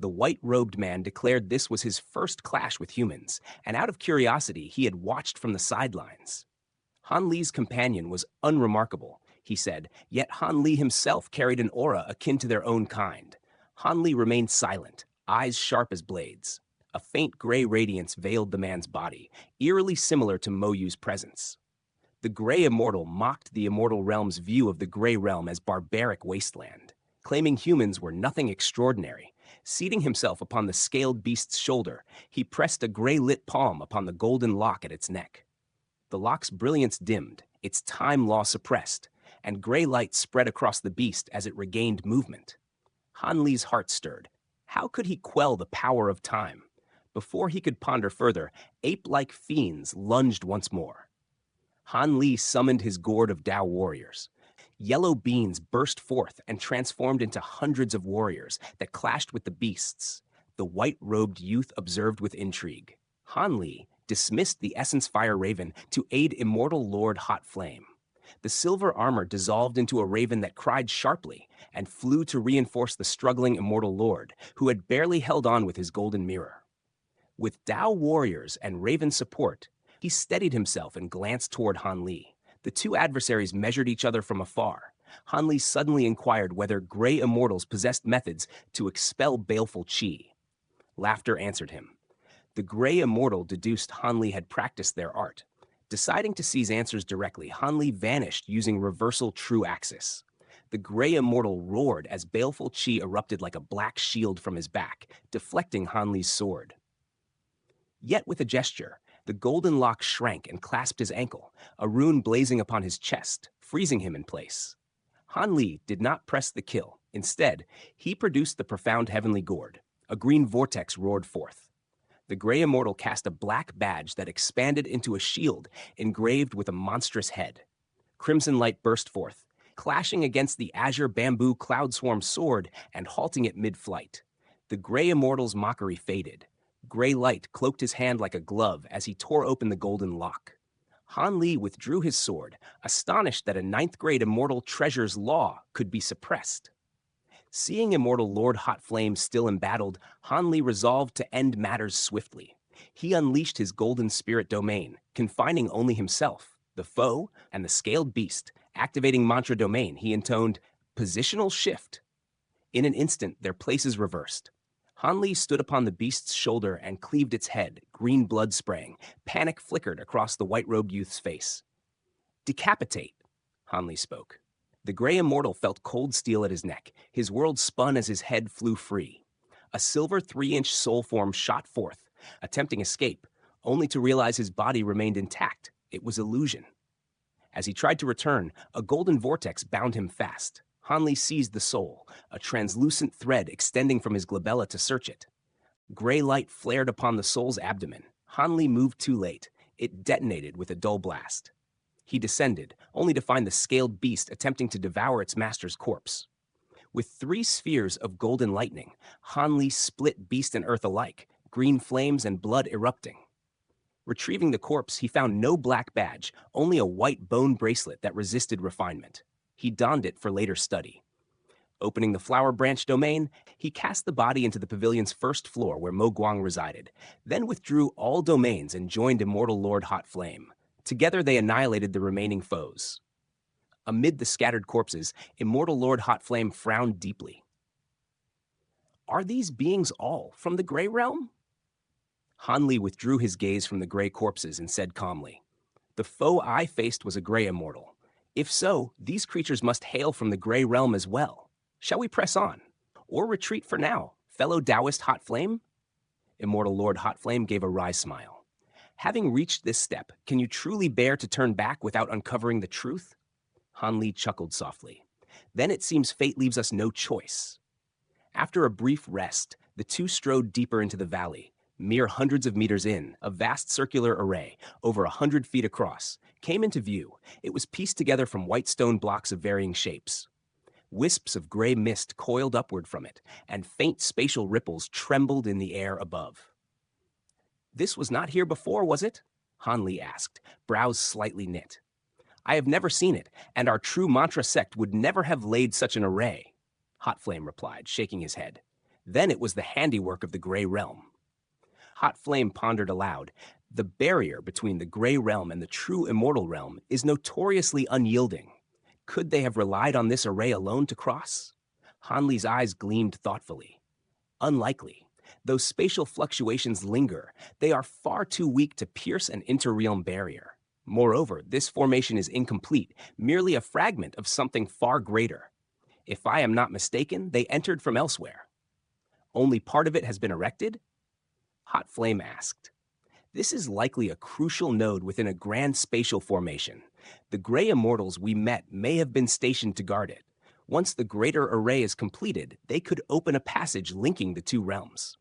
The white-robed man declared this was his first clash with humans, and out of curiosity, he had watched from the sidelines. Han Li's companion was unremarkable, he said, yet Han Li himself carried an aura akin to their own kind. Han Li remained silent, eyes sharp as blades. A faint gray radiance veiled the man's body, eerily similar to Mo Yu's presence. The Gray Immortal mocked the Immortal Realm's view of the Gray Realm as barbaric wasteland, claiming humans were nothing extraordinary. Seating himself upon the scaled beast's shoulder, he pressed a gray-lit palm upon the golden lock at its neck. The lock's brilliance dimmed, its time law suppressed, and gray light spread across the beast as it regained movement. Han Li's heart stirred. How could he quell the power of time? Before he could ponder further, ape-like fiends lunged once more. Han Li summoned his gourd of Dao warriors. Yellow beams burst forth and transformed into hundreds of warriors that clashed with the beasts. The white-robed youth observed with intrigue. Han Li dismissed the Essence Fire Raven to aid Immortal Lord Hot Flame. The silver armor dissolved into a raven that cried sharply and flew to reinforce the struggling Immortal Lord, who had barely held on with his golden mirror. With Dao warriors and raven support, he steadied himself and glanced toward Han Li. The two adversaries measured each other from afar. Han Li suddenly inquired whether gray immortals possessed methods to expel baleful qi. Laughter answered him. The gray immortal deduced Han Li had practiced their art. Deciding to seize answers directly, Han Li vanished using reversal true axis. The gray immortal roared as baleful qi erupted like a black shield from his back, deflecting Han Li's sword. Yet with a gesture, the golden lock shrank and clasped his ankle, a rune blazing upon his chest, freezing him in place. Han Li did not press the kill. Instead, he produced the profound heavenly gourd. A green vortex roared forth. The gray immortal cast a black badge that expanded into a shield engraved with a monstrous head. Crimson light burst forth, clashing against the azure bamboo cloud swarm sword and halting it mid-flight. The gray immortal's mockery faded. Gray light cloaked his hand like a glove as he tore open the golden lock. Han Li withdrew his sword, astonished that a ninth-grade immortal treasure's law could be suppressed. Seeing Immortal Lord Hot Flame still embattled, Han Li resolved to end matters swiftly. He unleashed his golden spirit domain, confining only himself, the foe, and the scaled beast. Activating mantra domain, he intoned, "Positional shift." In an instant, their places reversed. Han Li stood upon the beast's shoulder and cleaved its head, green blood spraying. Panic flickered across the white-robed youth's face. "Decapitate," Han Li spoke. The gray immortal felt cold steel at his neck. His world spun as his head flew free. A silver 3-inch soul form shot forth, attempting escape, only to realize his body remained intact. It was illusion. As he tried to return, a golden vortex bound him fast. Han Li seized the soul, a translucent thread extending from his glabella to search it. Gray light flared upon the soul's abdomen. Han Li moved too late. It detonated with a dull blast. He descended, only to find the scaled beast attempting to devour its master's corpse. With 3 spheres of golden lightning, Han Li split beast and earth alike, green flames and blood erupting. Retrieving the corpse, he found no black badge, only a white bone bracelet that resisted refinement. He donned it for later study. Opening the flower branch domain, he cast the body into the pavilion's first floor where Mo Guang resided, then withdrew all domains and joined Immortal Lord Hot Flame. Together they annihilated the remaining foes. Amid the scattered corpses, Immortal Lord Hot Flame frowned deeply. "Are these beings all from the Gray Realm?" Han Li withdrew his gaze from the gray corpses and said calmly, "The foe I faced was a gray immortal. If so, these creatures must hail from the Gray Realm as well. Shall we press on? Or retreat for now, fellow Taoist Hot Flame?" Immortal Lord Hot Flame gave a wry smile. "Having reached this step, can you truly bear to turn back without uncovering the truth?" Han Li chuckled softly. "Then it seems fate leaves us no choice." After a brief rest, the two strode deeper into the valley. Mere hundreds of meters in, a vast circular array, over 100 feet across, came into view. It was pieced together from white stone blocks of varying shapes. Wisps of gray mist coiled upward from it, and faint spatial ripples trembled in the air above. "This was not here before, was it?" Han Li asked, brows slightly knit. "I have never seen it, and our true mantra sect would never have laid such an array," Hot Flame replied, shaking his head. Then it was the handiwork of the Gray Realm. Hot Flame pondered aloud. The barrier between the Gray Realm and the true Immortal Realm is notoriously unyielding. Could they have relied on this array alone to cross? Hanli's eyes gleamed thoughtfully. Unlikely. Though spatial fluctuations linger, they are far too weak to pierce an interrealm barrier. Moreover, this formation is incomplete, merely a fragment of something far greater. If I am not mistaken, they entered from elsewhere. Only part of it has been erected? Hot Flame asked. This is likely a crucial node within a grand spatial formation. The Gray Immortals we met may have been stationed to guard it. Once the greater array is completed, they could open a passage linking the two realms.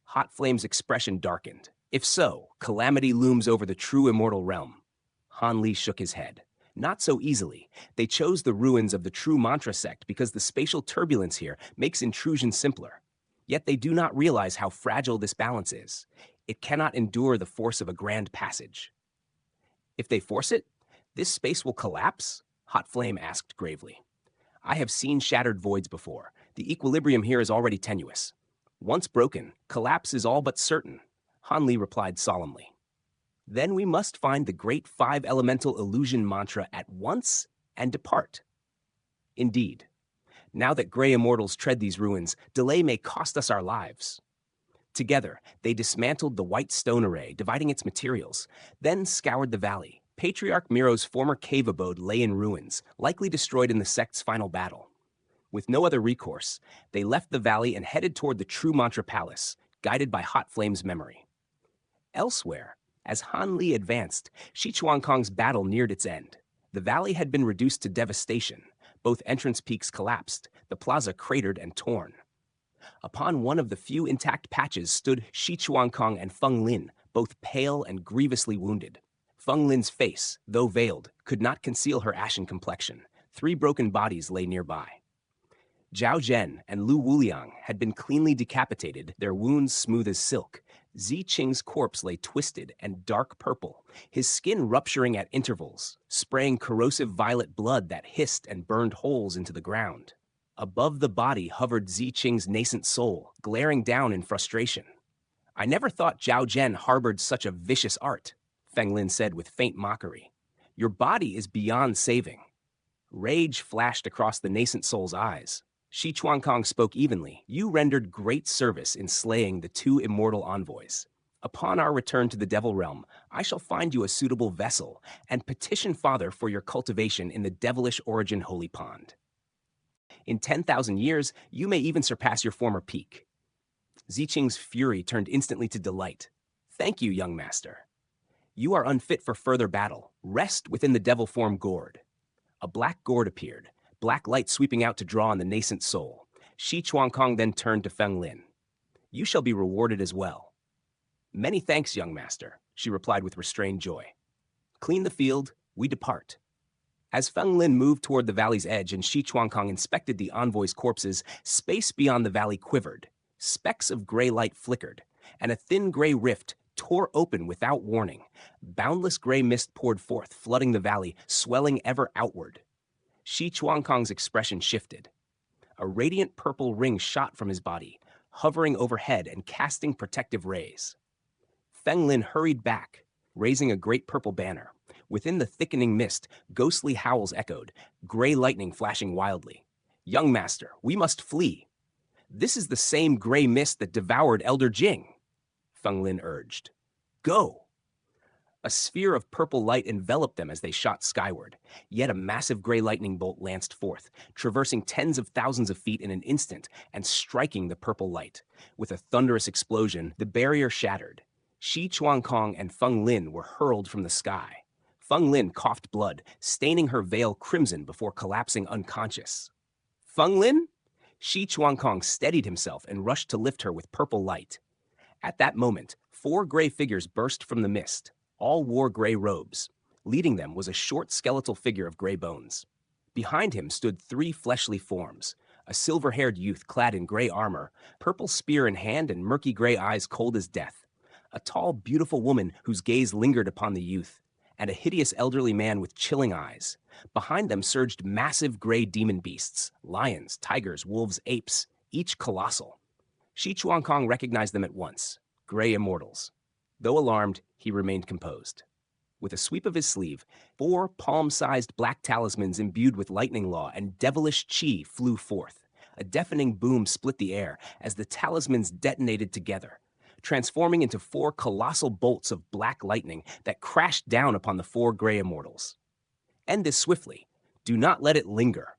Hot Flame's expression darkened. If so, calamity looms over the true Immortal Realm. Han Li shook his head. Not so easily. They chose the ruins of the true Mantra sect because the spatial turbulence here makes intrusion simpler. Yet they do not realize how fragile this balance is. It cannot endure the force of a grand passage. If they force it, this space will collapse? Hot Flame asked gravely. I have seen shattered voids before. The equilibrium here is already tenuous. Once broken, collapse is all but certain, Han Li replied solemnly. Then we must find the great five-elemental illusion mantra at once and depart. Indeed. Now that Gray Immortals tread these ruins, delay may cost us our lives. Together, they dismantled the white stone array, dividing its materials, then scoured the valley. Patriarch Miro's former cave abode lay in ruins, likely destroyed in the sect's final battle. With no other recourse, they left the valley and headed toward the true Mantra Palace, guided by Hot Flame's memory. Elsewhere, as Han Li advanced, Shichuankong's battle neared its end. The valley had been reduced to devastation. Both entrance peaks collapsed, the plaza cratered and torn. Upon one of the few intact patches stood Shichuankong and Feng Lin, both pale and grievously wounded. Feng Lin's face, though veiled, could not conceal her ashen complexion. 3 broken bodies lay nearby. Zhao Zhen and Lu Wuliang had been cleanly decapitated, their wounds smooth as silk. Zi Qing's corpse lay twisted and dark purple, his skin rupturing at intervals, spraying corrosive violet blood that hissed and burned holes into the ground. Above the body hovered Zi Qing's nascent soul, glaring down in frustration. I never thought Zhao Zhen harbored such a vicious art, Feng Lin said with faint mockery. Your body is beyond saving. Rage flashed across the nascent soul's eyes. Shi Chuankong spoke evenly. You rendered great service in slaying the 2 immortal envoys. Upon our return to the Devil Realm, I shall find you a suitable vessel and petition Father for your cultivation in the devilish origin holy pond. In 10,000 years, you may even surpass your former peak. Ziqing's fury turned instantly to delight. Thank you, young master. You are unfit for further battle. Rest within the devil form gourd. A black gourd appeared, black light sweeping out to draw on the nascent soul. Shi Chuankong then turned to Feng Lin. You shall be rewarded as well. Many thanks, young master, she replied with restrained joy. Clean the field, we depart. As Feng Lin moved toward the valley's edge and Shi Chuankong inspected the envoys' corpses, space beyond the valley quivered. Specks of gray light flickered, and a thin gray rift tore open without warning. Boundless gray mist poured forth, flooding the valley, swelling ever outward. Shi Chuankong's expression shifted. A radiant purple ring shot from his body, hovering overhead and casting protective rays. Feng Lin hurried back, raising a great purple banner. Within the thickening mist, ghostly howls echoed, gray lightning flashing wildly. Young master, we must flee. This is the same gray mist that devoured Elder Jing, Feng Lin urged. Go! A sphere of purple light enveloped them as they shot skyward. Yet a massive gray lightning bolt lanced forth, traversing tens of thousands of feet in an instant and striking the purple light. With a thunderous explosion, the barrier shattered. Shi Chuankong and Feng Lin were hurled from the sky. Feng Lin coughed blood, staining her veil crimson before collapsing unconscious. Feng Lin? Shi Chuankong steadied himself and rushed to lift her with purple light. At that moment, 4 gray figures burst from the mist. All wore gray robes. Leading them was a short skeletal figure of gray bones. Behind him stood 3 fleshly forms, a silver-haired youth clad in gray armor, purple spear in hand and murky gray eyes cold as death, a tall, beautiful woman whose gaze lingered upon the youth, and a hideous elderly man with chilling eyes. Behind them surged massive gray demon beasts, lions, tigers, wolves, apes, each colossal. Shi Chuankong recognized them at once, gray immortals. Though alarmed, he remained composed. With a sweep of his sleeve, 4 palm-sized black talismans imbued with lightning law and devilish chi flew forth. A deafening boom split the air as the talismans detonated together, transforming into 4 colossal bolts of black lightning that crashed down upon the 4 gray immortals. End this swiftly. Do not let it linger.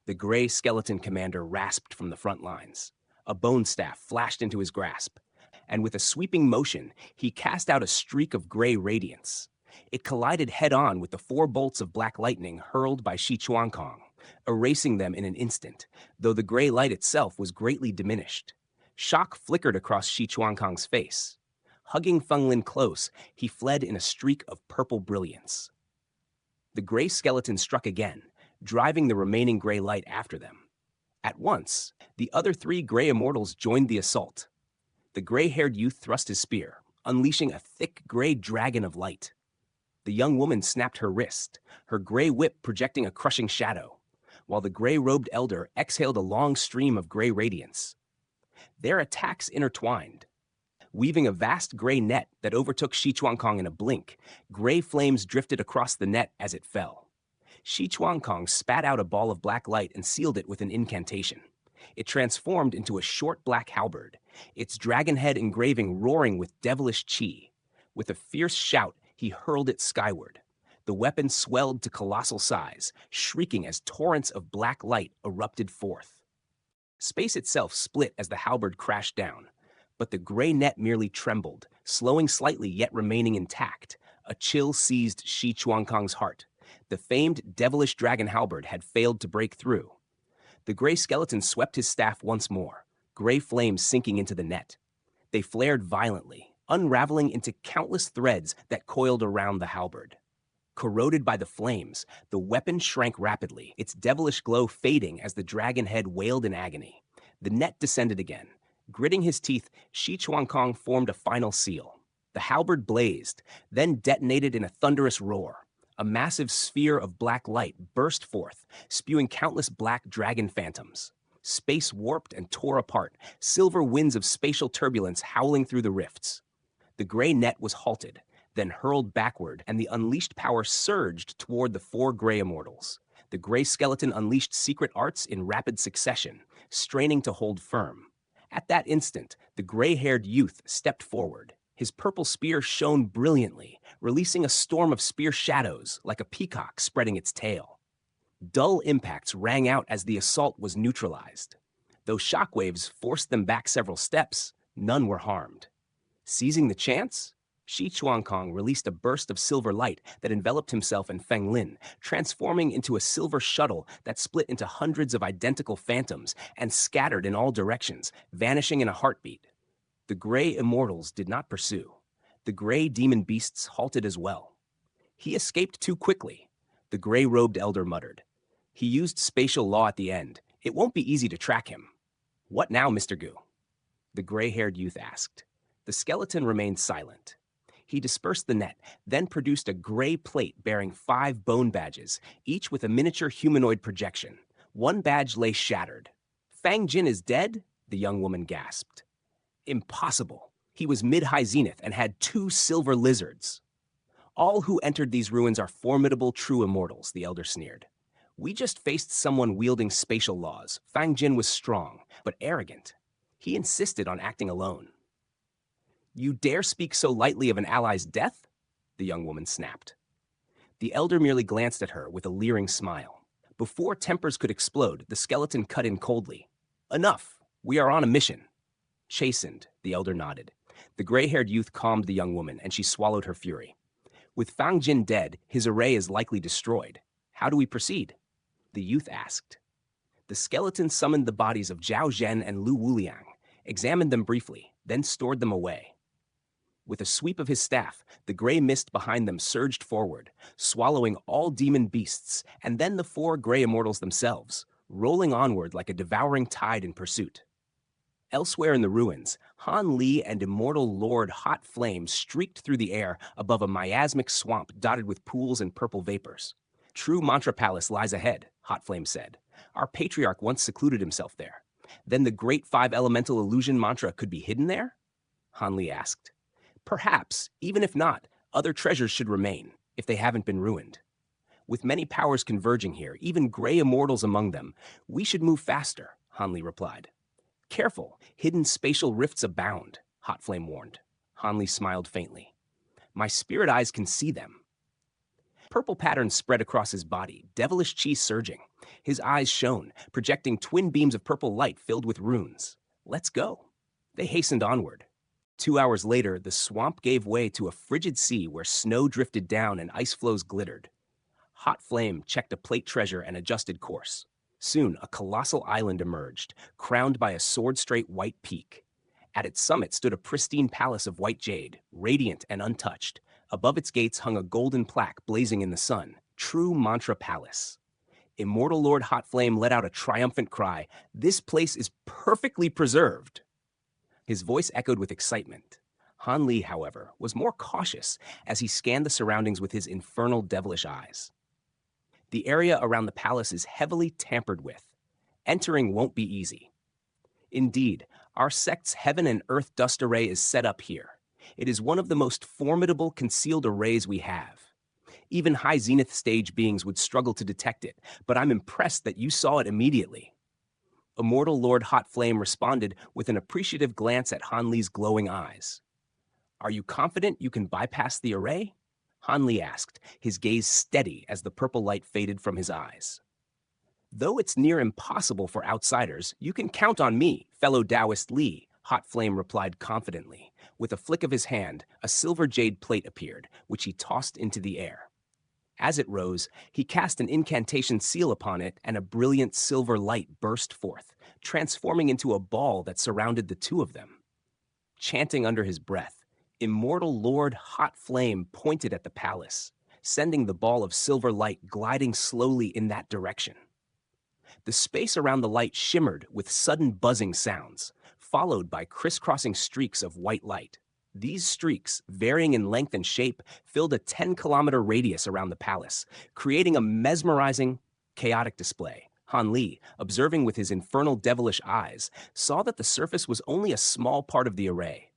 The gray skeleton commander rasped from the front lines. A bone staff flashed into his grasp, and with a sweeping motion, he cast out a streak of gray radiance. It collided head-on with the 4 bolts of black lightning hurled by Shi Chuankong, erasing them in an instant, though the gray light itself was greatly diminished. Shock flickered across Shi Chuankong's face. Hugging Feng Lin close, he fled in a streak of purple brilliance. The gray skeleton struck again, driving the remaining gray light after them. At once, the other 3 gray immortals joined the assault. The gray-haired youth thrust his spear, unleashing a thick gray dragon of light. The young woman snapped her wrist, her gray whip projecting a crushing shadow, while the gray-robed elder exhaled a long stream of gray radiance. Their attacks intertwined, weaving a vast gray net that overtook Shi Chuankong in a blink. Gray flames drifted across the net as it fell. Shi Chuankong spat out a ball of black light and sealed it with an incantation. It transformed into a short black halberd, its dragon head engraving roaring with devilish chi. With a fierce shout, he hurled it skyward. The weapon swelled to colossal size, shrieking as torrents of black light erupted forth. Space itself split as the halberd crashed down, but the gray net merely trembled, slowing slightly yet remaining intact. A chill seized Shi Chuankong's heart. The famed devilish dragon halberd had failed to break through. The gray skeleton swept his staff once more, gray flames sinking into the net. They flared violently, unraveling into countless threads that coiled around the halberd. Corroded by the flames, the weapon shrank rapidly, its devilish glow fading as the dragon head wailed in agony. The net descended again. Gritting his teeth, Shi Chuankong formed a final seal. The halberd blazed, then detonated in a thunderous roar. A massive sphere of black light burst forth, spewing countless black dragon phantoms. Space warped and tore apart, silver winds of spatial turbulence howling through the rifts. The gray net was halted, then hurled backward, and the unleashed power surged toward the 4 gray immortals. The gray skeleton unleashed secret arts in rapid succession, straining to hold firm. At that instant, the gray-haired youth stepped forward. His purple spear shone brilliantly, releasing a storm of spear shadows like a peacock spreading its tail. Dull impacts rang out as the assault was neutralized. Though shockwaves forced them back several steps, none were harmed. Seizing the chance, Shi Chuankong released a burst of silver light that enveloped himself and Feng Lin, transforming into a silver shuttle that split into hundreds of identical phantoms and scattered in all directions, vanishing in a heartbeat. The gray immortals did not pursue. The gray demon beasts halted as well. He escaped too quickly, the gray-robed elder muttered. He used spatial law at the end. It won't be easy to track him. What now, Mr. Gu? The gray-haired youth asked. The skeleton remained silent. He dispersed the net, then produced a gray plate bearing 5 bone badges, each with a miniature humanoid projection. One badge lay shattered. Fang Jin is dead? The young woman gasped. Impossible. He was mid-high zenith and had 2 silver lizards. All who entered these ruins are formidable true immortals, the elder sneered. We just faced someone wielding spatial laws. Fang Jin was strong, but arrogant. He insisted on acting alone. You dare speak so lightly of an ally's death? The young woman snapped. The elder merely glanced at her with a leering smile. Before tempers could explode, the skeleton cut in coldly. Enough. We are on a mission. Chastened, the elder nodded. The gray-haired youth calmed the young woman, and she swallowed her fury. With Fang Jin dead, his array is likely destroyed. How do we proceed? The youth asked. The skeleton summoned the bodies of Zhao Zhen and Lu Wuliang, examined them briefly, then stored them away. With a sweep of his staff, the gray mist behind them surged forward, swallowing all demon beasts, and then the 4 gray immortals themselves, rolling onward like a devouring tide in pursuit. Elsewhere in the ruins, Han Li and Immortal Lord Hot Flame streaked through the air above a miasmic swamp dotted with pools and purple vapors. True Mantra Palace lies ahead, Hot Flame said. Our patriarch once secluded himself there. Then the great five elemental illusion mantra could be hidden there? Han Li asked. Perhaps, even if not, other treasures should remain, if they haven't been ruined. With many powers converging here, even gray immortals among them, we should move faster, Han Li replied. Careful, hidden spatial rifts abound, Hot Flame warned. Han Li smiled faintly. My spirit eyes can see them. Purple patterns spread across his body, devilish chi surging. His eyes shone, projecting twin beams of purple light filled with runes. Let's go. They hastened onward. 2 hours later, the swamp gave way to a frigid sea where snow drifted down and ice floes glittered. Hot Flame checked a plate treasure and adjusted course. Soon, a colossal island emerged, crowned by a sword-straight white peak. At its summit stood a pristine palace of white jade, radiant and untouched. Above its gates hung a golden plaque blazing in the sun, True Mantra Palace. Immortal Lord Hot Flame let out a triumphant cry. This place is perfectly preserved. His voice echoed with excitement. Han Li, however, was more cautious as he scanned the surroundings with his infernal devilish eyes. The area around the palace is heavily tampered with. Entering won't be easy. Indeed, our sect's heaven and earth dust array is set up here. It is one of the most formidable concealed arrays we have. Even high zenith stage beings would struggle to detect it, but I'm impressed that you saw it immediately. Immortal Lord Hot Flame responded with an appreciative glance at Han Li's glowing eyes. Are you confident you can bypass the array? Han Li asked, his gaze steady as the purple light faded from his eyes. Though it's near impossible for outsiders, you can count on me, fellow Taoist Li, Hot Flame replied confidently. With a flick of his hand, a silver jade plate appeared, which he tossed into the air. As it rose, he cast an incantation seal upon it, and a brilliant silver light burst forth, transforming into a ball that surrounded the two of them. Chanting under his breath, Immortal Lord Hot Flame pointed at the palace, sending the ball of silver light gliding slowly in that direction. The space around the light shimmered with sudden buzzing sounds, followed by crisscrossing streaks of white light. These streaks, varying in length and shape, filled a 10-kilometer radius around the palace, creating a mesmerizing, chaotic display. Han Li, observing with his infernal devilish eyes, saw that the surface was only a small part of the array.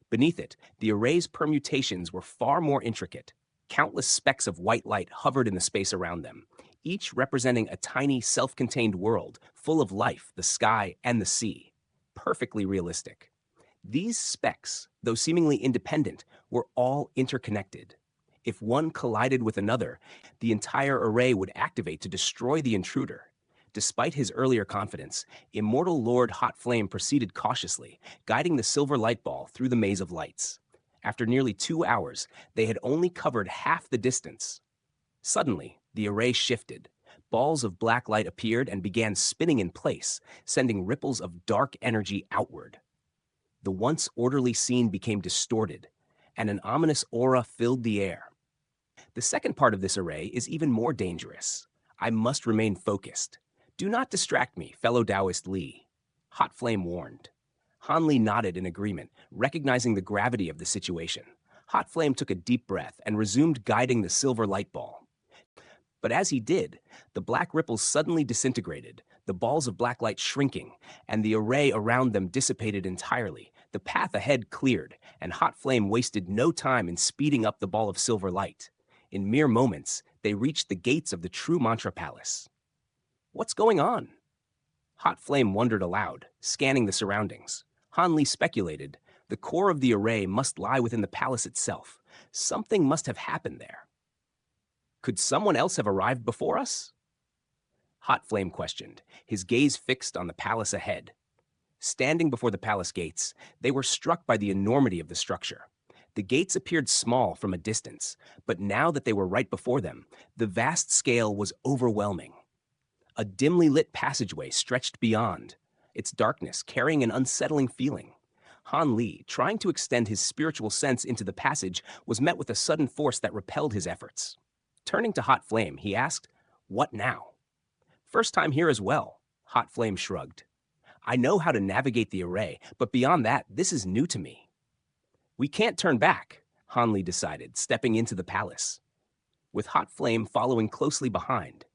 Beneath it, the array's permutations were far more intricate. Countless specks of white light hovered in the space around them, each representing a tiny, self-contained world full of life, the sky, and the sea. Perfectly realistic. These specks, though seemingly independent, were all interconnected. If one collided with another, the entire array would activate to destroy the intruder. Despite his earlier confidence, Immortal Lord Hot Flame proceeded cautiously, guiding the silver light ball through the maze of lights. After nearly 2 hours, they had only covered half the distance. Suddenly, the array shifted. Balls of black light appeared and began spinning in place, sending ripples of dark energy outward. The once orderly scene became distorted, and an ominous aura filled the air. The second part of this array is even more dangerous. I must remain focused. Do not distract me, fellow Taoist Li, Hot Flame warned. Han Li nodded in agreement, recognizing the gravity of the situation. Hot Flame took a deep breath and resumed guiding the silver light ball. But as he did, the black ripples suddenly disintegrated, the balls of black light shrinking, and the array around them dissipated entirely. The path ahead cleared, and Hot Flame wasted no time in speeding up the ball of silver light. In mere moments, they reached the gates of the True Mantra Palace. What's going on? Hot Flame wondered aloud, scanning the surroundings. Han Li speculated, the core of the array must lie within the palace itself. Something must have happened there. Could someone else have arrived before us? Hot Flame questioned, his gaze fixed on the palace ahead. Standing before the palace gates, they were struck by the enormity of the structure. The gates appeared small from a distance, but now that they were right before them, the vast scale was overwhelming. A dimly lit passageway stretched beyond, its darkness carrying an unsettling feeling. Han Li, trying to extend his spiritual sense into the passage, was met with a sudden force that repelled his efforts. Turning to Hot Flame, he asked, "What now?" "First time here as well," Hot Flame shrugged. "I know how to navigate the array, but beyond that, this is new to me." "We can't turn back," Han Li decided, stepping into the palace. With Hot Flame following closely behind,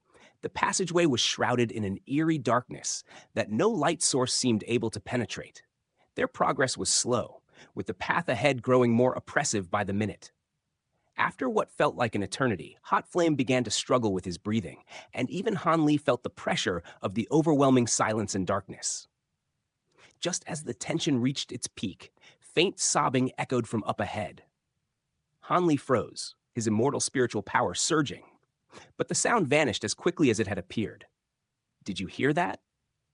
The passageway was shrouded in an eerie darkness that no light source seemed able to penetrate. Their progress was slow, with the path ahead growing more oppressive by the minute. After what felt like an eternity, Hot Flame began to struggle with his breathing, and even Han Li felt the pressure of the overwhelming silence and darkness. Just as the tension reached its peak, faint sobbing echoed from up ahead. Han Li froze, his immortal spiritual power surging, but the sound vanished as quickly as it had appeared. "Did you hear that?"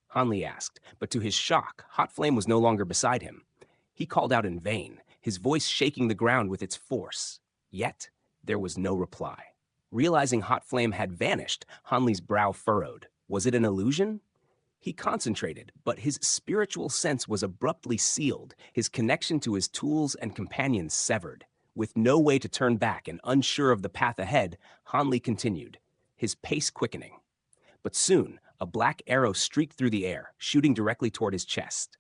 Han Li asked, but to his shock, Hot Flame was no longer beside him. He called out in vain, his voice shaking the ground with its force. Yet, there was no reply. Realizing Hot Flame had vanished, Han Li's brow furrowed. Was it an illusion? He concentrated, but his spiritual sense was abruptly sealed, his connection to his tools and companions severed. With no way to turn back and unsure of the path ahead, Han Li continued, his pace quickening. But soon, a black arrow streaked through the air, shooting directly toward his chest.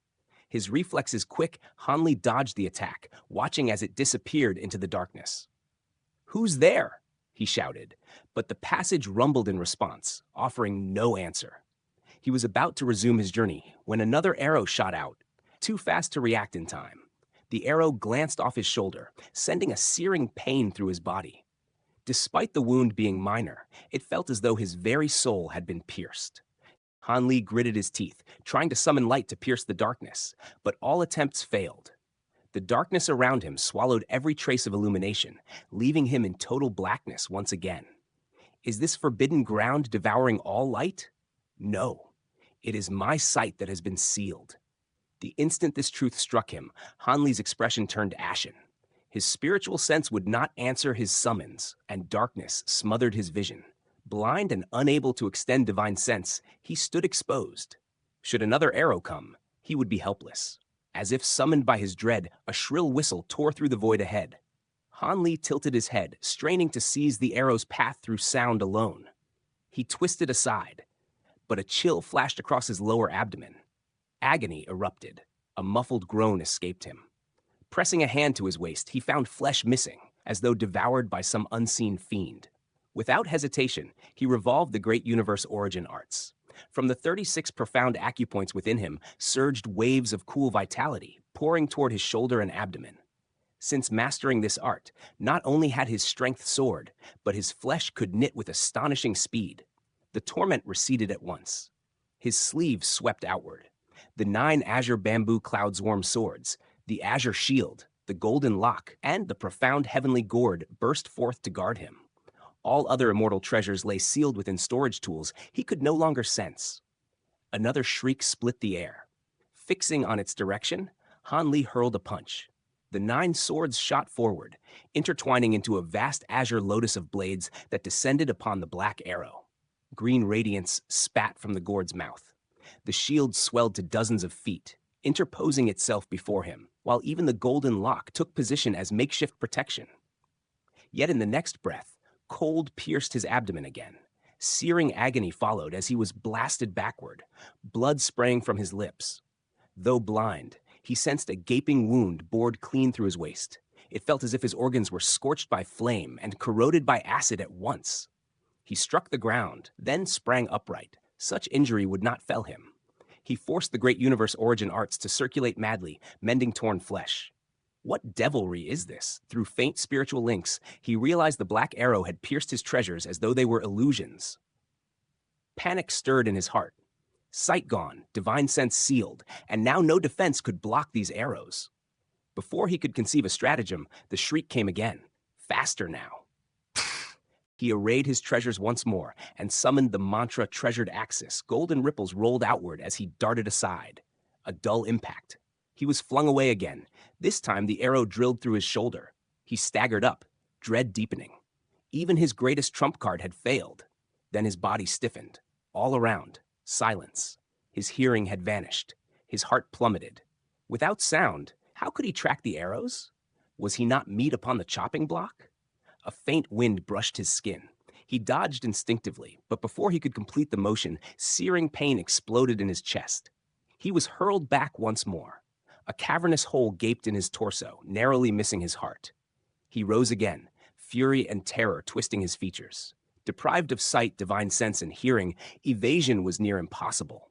His reflexes quick, Han Li dodged the attack, watching as it disappeared into the darkness. "Who's there?" he shouted, but the passage rumbled in response, offering no answer. He was about to resume his journey when another arrow shot out, too fast to react in time. The arrow glanced off his shoulder, sending a searing pain through his body. Despite the wound being minor, it felt as though his very soul had been pierced. Han Li gritted his teeth, trying to summon light to pierce the darkness, but all attempts failed. The darkness around him swallowed every trace of illumination, leaving him in total blackness once again. Is this forbidden ground devouring all light? No. It is my sight that has been sealed. The instant this truth struck him, Han Li's expression turned ashen. His spiritual sense would not answer his summons, and darkness smothered his vision. Blind and unable to extend divine sense, he stood exposed. Should another arrow come, he would be helpless. As if summoned by his dread, a shrill whistle tore through the void ahead. Han Li tilted his head, straining to seize the arrow's path through sound alone. He twisted aside, but a chill flashed across his lower abdomen. Agony erupted. A muffled groan escaped him. Pressing a hand to his waist, he found flesh missing, as though devoured by some unseen fiend. Without hesitation, he revolved the great universe origin arts. From the 36 profound acupoints within him surged waves of cool vitality, pouring toward his shoulder and abdomen. Since mastering this art, not only had his strength soared, but his flesh could knit with astonishing speed. The torment receded at once. His sleeves swept outward. The 9 azure bamboo cloud swarm swords, the azure shield, the golden lock, and the profound heavenly gourd burst forth to guard him. All other immortal treasures lay sealed within storage tools he could no longer sense. Another shriek split the air. Fixing on its direction, Han Li hurled a punch. The 9 swords shot forward, intertwining into a vast azure lotus of blades that descended upon the black arrow. Green radiance spat from the gourd's mouth. The shield swelled to dozens of feet, interposing itself before him, while even the golden lock took position as makeshift protection. Yet in the next breath, cold pierced his abdomen again. Searing agony followed as he was blasted backward, blood spraying from his lips. Though blind, he sensed a gaping wound bored clean through his waist. It felt as if his organs were scorched by flame and corroded by acid at once. He struck the ground, then sprang upright. Such injury would not fell him. He forced the great universe origin arts to circulate madly, mending torn flesh. What devilry is this? Through faint spiritual links, he realized the black arrow had pierced his treasures as though they were illusions. Panic stirred in his heart. Sight gone, divine sense sealed, and now no defense could block these arrows. Before he could conceive a stratagem, the shriek came again, faster now. He arrayed his treasures once more and summoned the mantra treasured axis. Golden ripples rolled outward as he darted aside. A dull impact. He was flung away again. This time the arrow drilled through his shoulder. He staggered up, dread deepening. Even his greatest trump card had failed. Then his body stiffened. All around, silence. His hearing had vanished. His heart plummeted. Without sound, how could he track the arrows? Was he not meat upon the chopping block? A faint wind brushed his skin. He dodged instinctively, but before he could complete the motion, searing pain exploded in his chest. He was hurled back once more. A cavernous hole gaped in his torso, narrowly missing his heart. He rose again, fury and terror twisting his features. Deprived of sight, divine sense, and hearing, evasion was near impossible.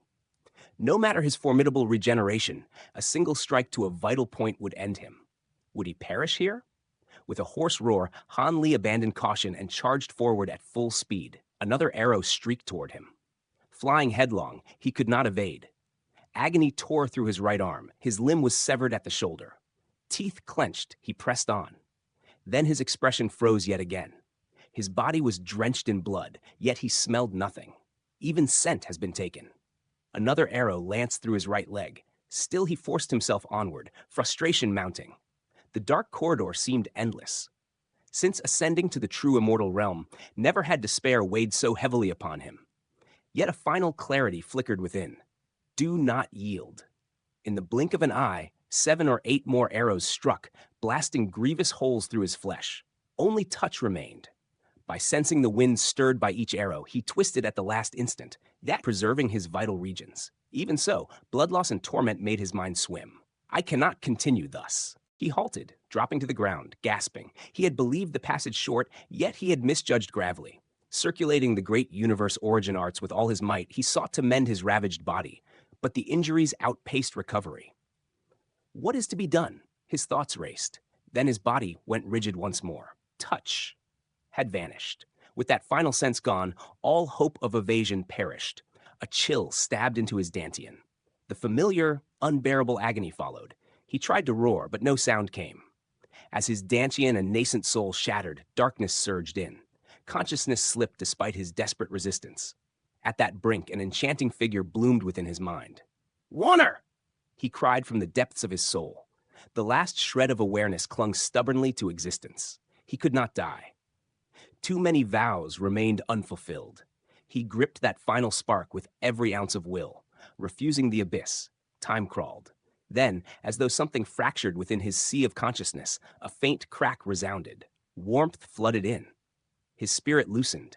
No matter his formidable regeneration, a single strike to a vital point would end him. Would he perish here? With a hoarse roar, Han Li abandoned caution and charged forward at full speed. Another arrow streaked toward him. Flying headlong, he could not evade. Agony tore through his right arm. His limb was severed at the shoulder. Teeth clenched, he pressed on. Then his expression froze yet again. His body was drenched in blood, yet he smelled nothing. Even scent has been taken. Another arrow lanced through his right leg. Still he forced himself onward, frustration mounting. The dark corridor seemed endless. Since ascending to the true immortal realm, never had despair weighed so heavily upon him. Yet a final clarity flickered within. Do not yield. In the blink of an eye, 7 or 8 more arrows struck, blasting grievous holes through his flesh. Only touch remained. By sensing the wind stirred by each arrow, he twisted at the last instant, that preserving his vital regions. Even so, blood loss and torment made his mind swim. I cannot continue thus. He halted, dropping to the ground, gasping. He had believed the passage short, yet he had misjudged gravely. Circulating the great universe origin arts with all his might, he sought to mend his ravaged body, but the injuries outpaced recovery. What is to be done? His thoughts raced. Then his body went rigid once more. Touch had vanished. With that final sense gone, all hope of evasion perished. A chill stabbed into his dantian. The familiar, unbearable agony followed. He tried to roar, but no sound came. As his dantian and nascent soul shattered, darkness surged in. Consciousness slipped despite his desperate resistance. At that brink, an enchanting figure bloomed within his mind. "Warner!" he cried from the depths of his soul. The last shred of awareness clung stubbornly to existence. He could not die. Too many vows remained unfulfilled. He gripped that final spark with every ounce of will, refusing the abyss. Time crawled. Then, as though something fractured within his sea of consciousness, a faint crack resounded. Warmth flooded in. His spirit loosened,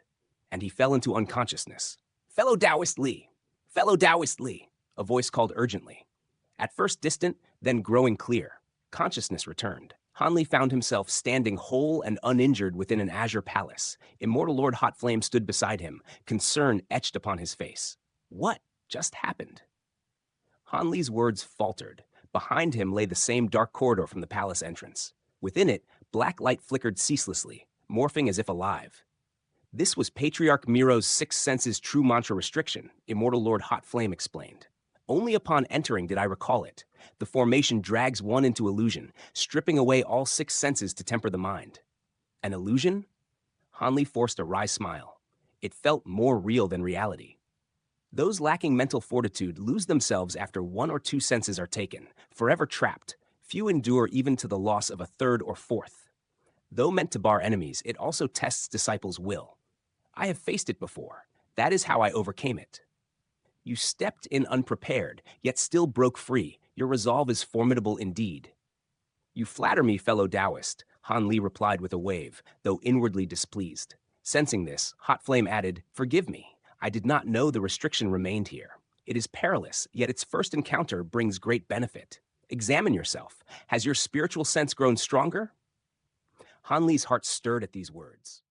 and he fell into unconsciousness. "Fellow Taoist Li! Fellow Taoist Li!" a voice called urgently. At first distant, then growing clear, consciousness returned. Han Li found himself standing whole and uninjured within an azure palace. Immortal Lord Hot Flame stood beside him, concern etched upon his face. What just happened? Han Li's words faltered. Behind him lay the same dark corridor from the palace entrance. Within it, black light flickered ceaselessly, morphing as if alive. This was Patriarch Miro's sixth sense's true mantra restriction, Immortal Lord Hot Flame explained. Only upon entering did I recall it. The formation drags one into illusion, stripping away all 6 senses to temper the mind. An illusion? Han Li forced a wry smile. It felt more real than reality. Those lacking mental fortitude lose themselves after 1 or 2 senses are taken, forever trapped. Few endure even to the loss of a 3rd or 4th. Though meant to bar enemies, it also tests disciples' will. I have faced it before. That is how I overcame it. You stepped in unprepared, yet still broke free. Your resolve is formidable indeed. You flatter me, fellow Taoist, Han Li replied with a wave, though inwardly displeased. Sensing this, Hot Flame added, "Forgive me. I did not know the restriction remained here. It is perilous, yet its first encounter brings great benefit. Examine yourself. Has your spiritual sense grown stronger?" Han Li's heart stirred at these words.